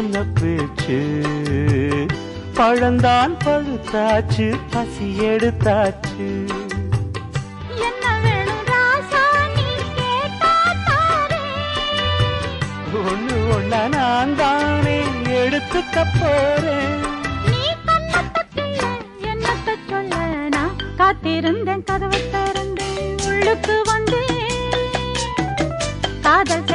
என்ன பேச்சு பழந்தான் பழுத்தாச்சு பசி எடுத்தாச்சு என்ன வேணும் ராசா நீ கேட்டா ஒண்ணு ஒண்ணா நான் தானே எடுத்துக்க போறேன் நீ கண்ணத்தக்கில்ல என்னத்த சொல்ல நான் காத்திருந்தேன் கதவை திறந்தேன் உள்ளுக்கு வந்தேன் காதல்